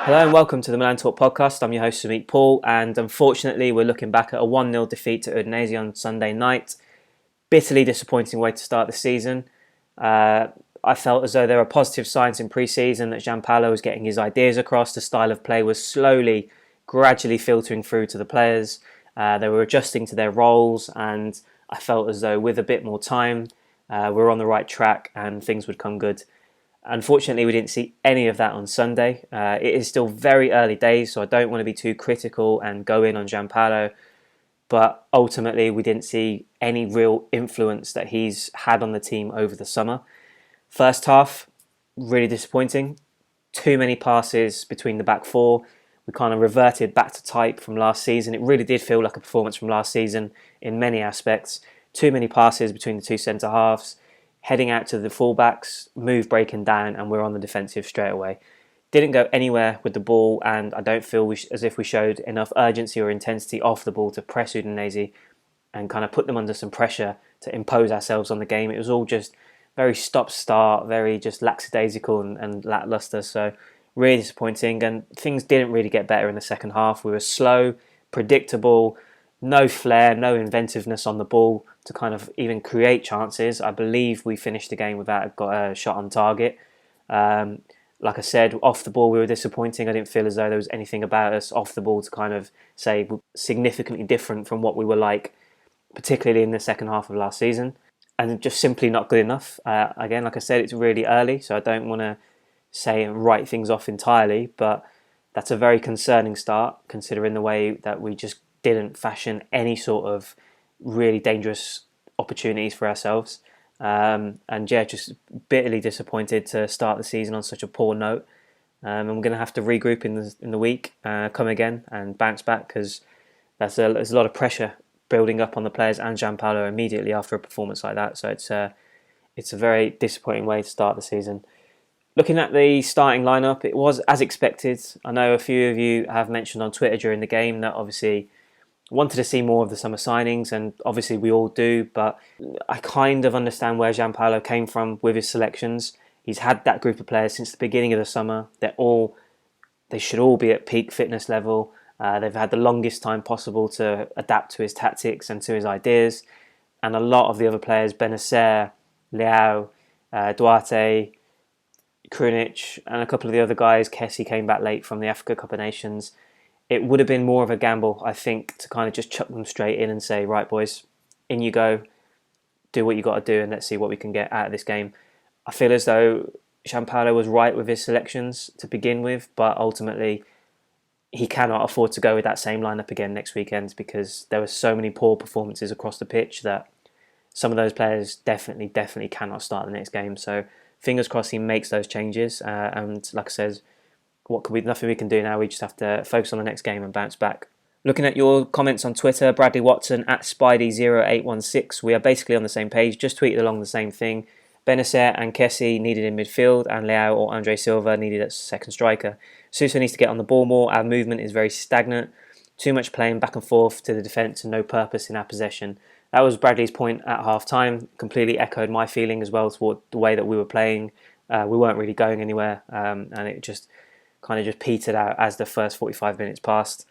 Hello and welcome to the Milan Talk podcast. I'm your host, Sumit Paul, and unfortunately we're looking back at a 1-0 defeat to Udinese on Sunday night. Bitterly disappointing way to start the season. I felt as though there were positive signs in pre-season that Giampaolo was getting his ideas across. The style of play was slowly, gradually filtering through to the players. They were adjusting to their roles, and I felt as though with a bit more time, we're on the right track and things would come good. Unfortunately, we didn't see any of that on Sunday. It is still very early days, so I don't want to be too critical and go in on Giampaolo. But ultimately, we didn't see any real influence that he's had on the team over the summer. First half, really disappointing. Too many passes between the back four. We kind of reverted back to type from last season. It really did feel like a performance from last season in many aspects. Too many passes between the two centre halves. Heading out to the fullbacks, move breaking down, and we're on the defensive straight away. Didn't go anywhere with the ball, and I don't feel as if we showed enough urgency or intensity off the ball to press Udinese and kind of put them under some pressure to impose ourselves on the game. It was all just very stop-start, very just lackadaisical and lacklustre, so really disappointing, and things didn't really get better in the second half. We were slow, predictable, no flair, no inventiveness on the ball to kind of even create chances. I believe we finished the game without a shot on target. Like I said, off the ball we were disappointing. I didn't feel as though there was anything about us off the ball to kind of say significantly different from what we were like, particularly in the second half of last season. And just simply not good enough. Again, like I said, it's really early, so I don't want to say and write things off entirely, but that's a very concerning start considering the way that we just didn't fashion any sort of really dangerous opportunities for ourselves. And yeah, just bitterly disappointed to start the season on such a poor note. And we're going to have to regroup in the week, come again and bounce back, because there's a lot of pressure building up on the players and Giampaolo immediately after a performance like that. So it's a very disappointing way to start the season. Looking at the starting lineup, it was as expected. I know a few of you have mentioned on Twitter during the game that obviously wanted to see more of the summer signings, and obviously we all do, but I kind of understand where Giampaolo came from with his selections. He's had that group of players since the beginning of the summer. They should all be at peak fitness level. They've had the longest time possible to adapt to his tactics and to his ideas. And a lot of the other players, Benacer, Leao, Duarte, Krunic, and a couple of the other guys, Kessie came back late from the Africa Cup of Nations. It would have been more of a gamble, I think, to kind of just chuck them straight in and say, right, boys, in you go, do what you got to do, and let's see what we can get out of this game. I feel as though Giampaolo was right with his selections to begin with, but ultimately he cannot afford to go with that same lineup again next weekend, because there were so many poor performances across the pitch that some of those players definitely cannot start the next game. So fingers crossed he makes those changes, and like I said, nothing we can do now. We just have to focus on the next game and bounce back. Looking at your comments on Twitter, Bradley Watson at Spidey0816, we are basically on the same page, just tweeted along the same thing. Benacer and Kessie needed in midfield, and Leao or Andre Silva needed as second striker. Suso needs to get on the ball more. Our movement is very stagnant. Too much playing back and forth to the defence and no purpose in our possession. That was Bradley's point at half-time. Completely echoed my feeling as well toward the way that we were playing. We weren't really going anywhere, and it just kind of just petered out as the first 45 minutes passed.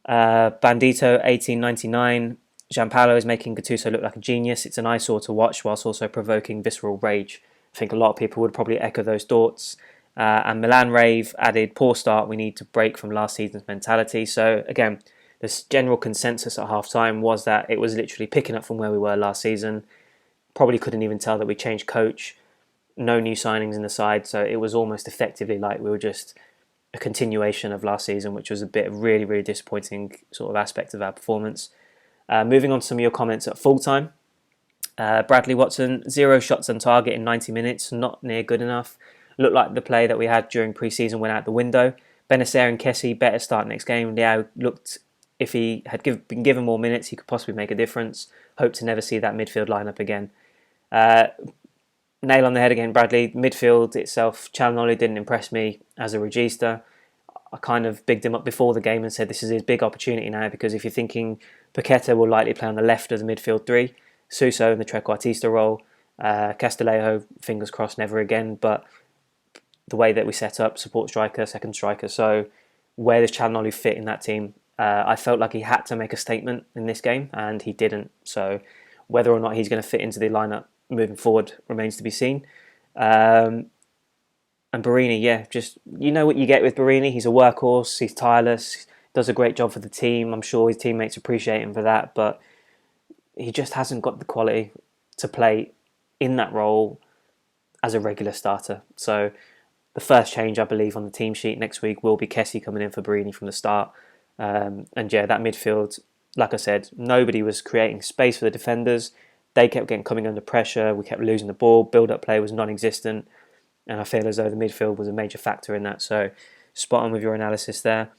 Bandito 1899. Giampaolo is making Gattuso look like a genius. It's an eyesore to watch whilst also provoking visceral rage. I think a lot of people would probably echo those thoughts. And Milan Rave added, poor start, we need to break from last season's mentality. So again, this general consensus at half-time was that it was literally picking up from where we were last season. Probably couldn't even tell that we changed coach. No new signings in the side, so it was almost effectively like we were just a continuation of last season, which was a bit of really disappointing sort of aspect of our performance. Moving on to some of your comments at full-time. Bradley Watson, 0 shots on target in 90 minutes, not near good enough. Looked like the play that we had during pre-season went out the window. Benacer and Kessie better start next game. Leao looked, if he had been given more minutes, he could possibly make a difference. Hope to never see that midfield lineup again. Nail on the head again, Bradley. Midfield itself, Çalhanoğlu didn't impress me as a regista. I kind of bigged him up before the game and said this is his big opportunity now, because if you're thinking Paqueta will likely play on the left of the midfield three, Suso in the trequartista role, Castillejo, fingers crossed, never again, but the way that we set up, support striker, second striker. So where does Çalhanoğlu fit in that team? I felt like he had to make a statement in this game, and he didn't. So whether or not he's going to fit into the lineup moving forward remains to be seen. And Borini, yeah, just you know what you get with Borini. He's a workhorse. He's tireless. Does a great job for the team. I'm sure his teammates appreciate him for that, but he just hasn't got the quality to play in that role as a regular starter. So the first change, I believe, on the team sheet next week will be Kessie coming in for Borini from the start. And yeah, that midfield, like I said, nobody was creating space for the defenders. They kept coming under pressure. We kept losing the ball. Build-up play was non-existent. And I feel as though the midfield was a major factor in that. So spot on with your analysis there.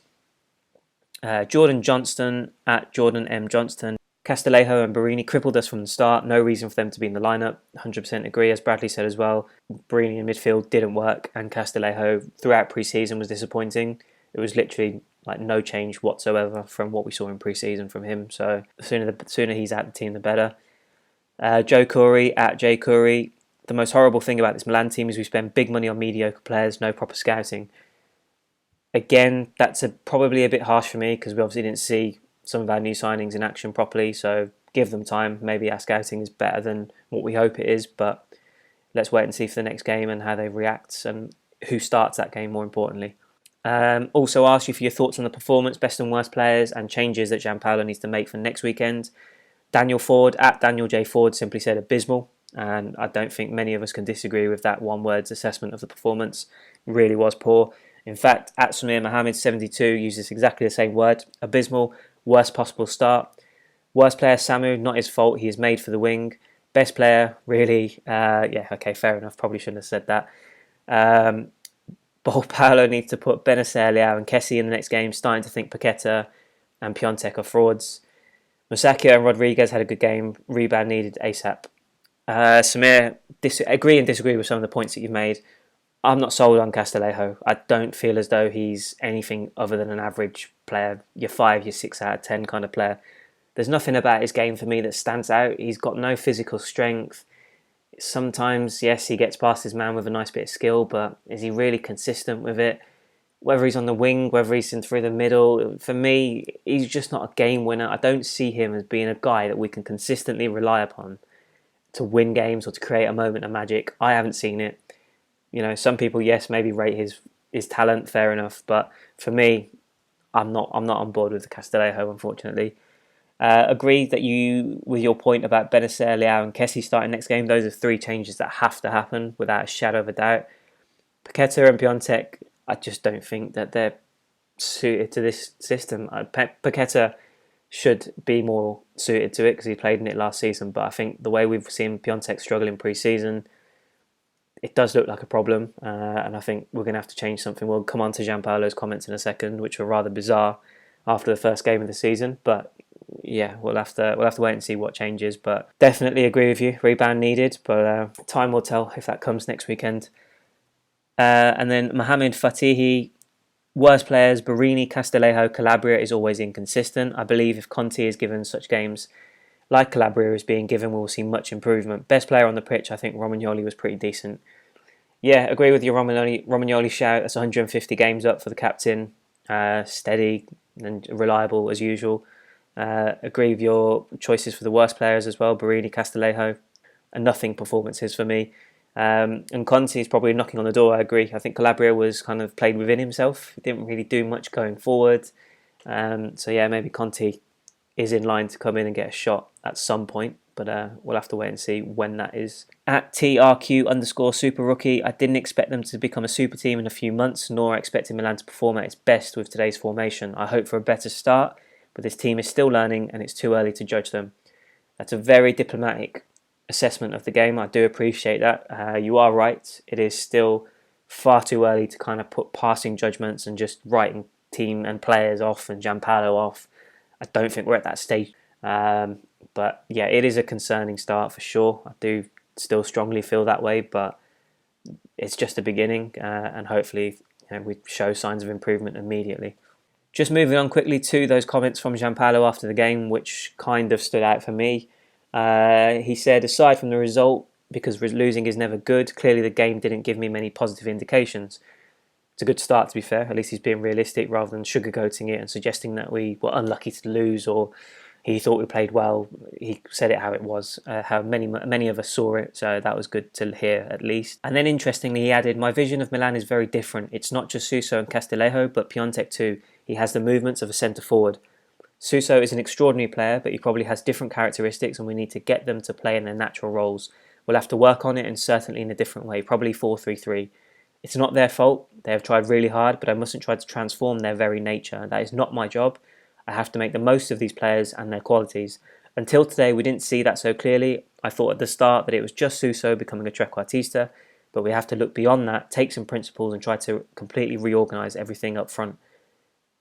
Jordan Johnston at Jordan M. Johnston. Castillejo and Borini crippled us from the start. No reason for them to be in the lineup. 100% agree, as Bradley said as well. Borini in midfield didn't work, and Castillejo throughout pre-season was disappointing. It was literally like no change whatsoever from what we saw in pre-season from him. So the sooner he's at the team, the better. Joe Curry at Jay Curry. The most horrible thing about this Milan team is we spend big money on mediocre players, no proper scouting. Again, that's probably a bit harsh for me because we obviously didn't see some of our new signings in action properly, so give them time. Maybe our scouting is better than what we hope it is, but let's wait and see for the next game and how they react and who starts that game, more importantly. Also ask you for your thoughts on the performance, best and worst players, and changes that Giampaolo needs to make for next weekend. Daniel Ford at Daniel J. Ford simply said abysmal, and I don't think many of us can disagree with that one-word assessment of the performance. It really was poor. In fact, at Samir Mohammed 72 uses exactly the same word, abysmal. Worst possible start. Worst player, Samu, not his fault. He is made for the wing. Best player, really, yeah, okay, fair enough. Probably shouldn't have said that. Paolo needs to put Benacer, Leao and Kessie in the next game, starting to think Paqueta and Piontek are frauds. Musacchio and Rodriguez had a good game. Rebound needed ASAP. Samir, agree and disagree with some of the points that you've made. I'm not sold on Castillejo. I don't feel as though he's anything other than an average player. Your 5, your 6 out of 10 kind of player. There's nothing about his game for me that stands out. He's got no physical strength. Sometimes, yes, he gets past his man with a nice bit of skill, but is he really consistent with it? Whether he's on the wing, whether he's in through the middle, for me, he's just not a game winner. I don't see him as being a guy that we can consistently rely upon to win games or to create a moment of magic. I haven't seen it. You know, some people, yes, maybe rate his talent, fair enough. But for me, I'm not on board with the Castillejo, unfortunately. Agree that with your point about Benacer, Leao and Kessie starting next game. Those are 3 changes that have to happen without a shadow of a doubt. Paqueta and Piontek, I just don't think that they're suited to this system. Paqueta should be more suited to it because he played in it last season. But I think the way we've seen Piontek struggle in pre-season, it does look like a problem, and I think we're going to have to change something. We'll come on to Giampaolo's comments in a second, which were rather bizarre after the first game of the season. But yeah, we'll have to wait and see what changes. But definitely agree with you. Rebound needed, but time will tell if that comes next weekend. And then Mohamed Fatihi, worst players: Borini, Castillejo, Calabria is always inconsistent. I believe if Conte is given such games like Calabria is being given, we'll see much improvement. Best player on the pitch, I think Romagnoli was pretty decent. Yeah, agree with your Romagnoli shout. That's 150 games up for the captain. Steady and reliable as usual. Agree with your choices for the worst players as well. Borini, Castillejo, and nothing performances for me. And Conte is probably knocking on the door. I agree. I think Calabria was kind of played within himself. He didn't really do much going forward. So yeah, maybe Conte is in line to come in and get a shot at some point, but we'll have to wait and see when that is. At TRQ_super rookie, I didn't expect them to become a super team in a few months, nor expected Milan to perform at its best with today's formation. I hope for a better start, but this team is still learning and it's too early to judge them. That's a very diplomatic assessment of the game. I do appreciate that. You are right. It is still far too early to kind of put passing judgments and just writing team and players off and Giampaolo off. I don't think we're at that stage. But yeah, it is a concerning start for sure. I do still strongly feel that way, but it's just a beginning, and hopefully we show signs of improvement immediately. Just moving on quickly to those comments from Giampaolo after the game, which kind of stood out for me. He said, aside from the result, because losing is never good. Clearly the game didn't give me many positive indications. It's a good start, to be fair. At least he's being realistic rather than sugarcoating it and suggesting that we were unlucky to lose or he thought we played well. He said it how it was, how many of us saw it, so that was good to hear at least. And then interestingly, he added, my vision of Milan is very different. It's not just Suso and Castillejo, but Piontek too. He has the movements of a centre-forward. Suso is an extraordinary player, but he probably has different characteristics and we need to get them to play in their natural roles. We'll have to work on it, and certainly in a different way, probably 4-3-3. It's not their fault. They have tried really hard, but I mustn't try to transform their very nature. That is not my job. I have to make the most of these players and their qualities. Until today, we didn't see that so clearly. I thought at the start that it was just Suso becoming a trequartista, but we have to look beyond that, take some principles and try to completely reorganise everything up front.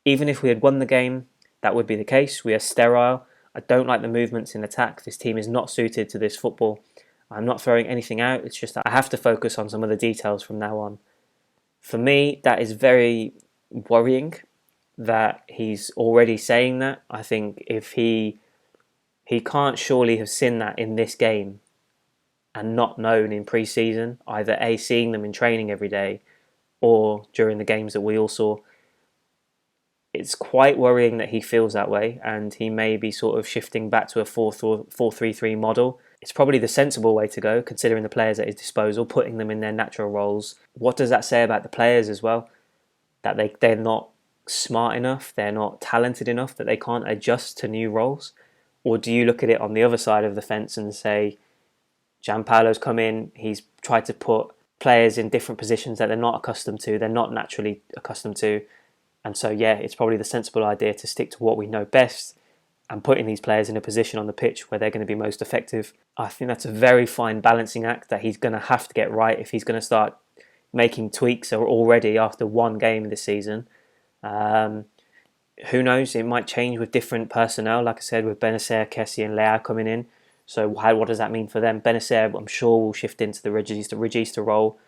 Even if we had won the game, that would be the case. We are sterile. I don't like the movements in attack. This team is not suited to this football. I'm not throwing anything out. It's just that I have to focus on some of the details from now on. For me, that is very worrying that he's already saying that. I think if he can't surely have seen that in this game and not known in pre-season, either A, seeing them in training every day or during the games that we all saw. It's quite worrying that he feels that way and he may be sort of shifting back to a 4-3-3 model. It's probably the sensible way to go, considering the players at his disposal, putting them in their natural roles. What does that say about the players as well? That they're not smart enough, they're not talented enough, that they can't adjust to new roles? Or do you look at it on the other side of the fence and say, Giampaolo's come in, he's tried to put players in different positions that they're not accustomed to, they're not naturally accustomed to, and so yeah, it's probably the sensible idea to stick to what we know best and putting these players in a position on the pitch where they're going to be most effective. I think that's a very fine balancing act that he's going to have to get right if he's going to start making tweaks already after one game this season. Who knows, it might change with different personnel, like I said, with Benacer, Kessie and Leao coming in. So what does that mean for them? Benacer, I'm sure, will shift into the Regista role.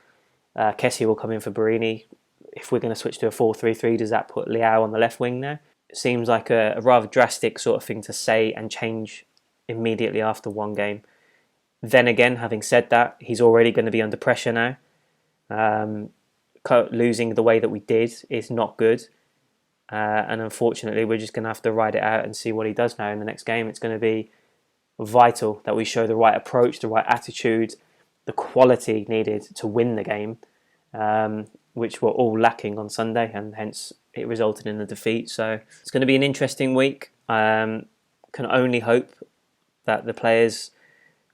Kessie will come in for Barini. If we're going to switch to a 4-3-3, does that put Leao on the left wing now? It seems like a rather drastic sort of thing to say and change immediately after one game. Then again, having said that, he's already going to be under pressure now. Losing the way that we did is not good. And unfortunately, we're just going to have to ride it out and see what he does now in the next game. It's going to be vital that we show the right approach, the right attitude, the quality needed to win the game, which were all lacking on Sunday, and hence it resulted in a defeat. So it's going to be an interesting week. Can only hope that the players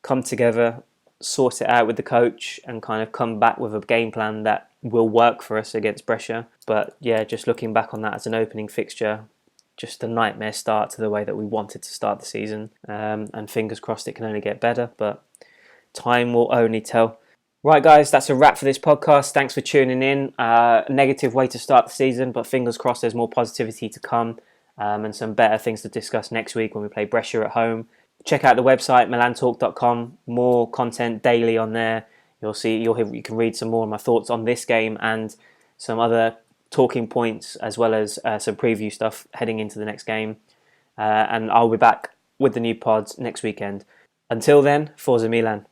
come together, sort it out with the coach, and kind of come back with a game plan that will work for us against Brescia. But yeah, just looking back on that as an opening fixture, just a nightmare start to the way that we wanted to start the season. And fingers crossed it can only get better, but time will only tell. Right guys, that's a wrap for this podcast. Thanks for tuning in. A negative way to start the season, but fingers crossed there's more positivity to come, and some better things to discuss next week when we play Brescia at home. Check out the website, milantalk.com. More content daily on there. You can read some more of my thoughts on this game and some other talking points, as well as some preview stuff heading into the next game. And I'll be back with the new pods next weekend. Until then, Forza Milan.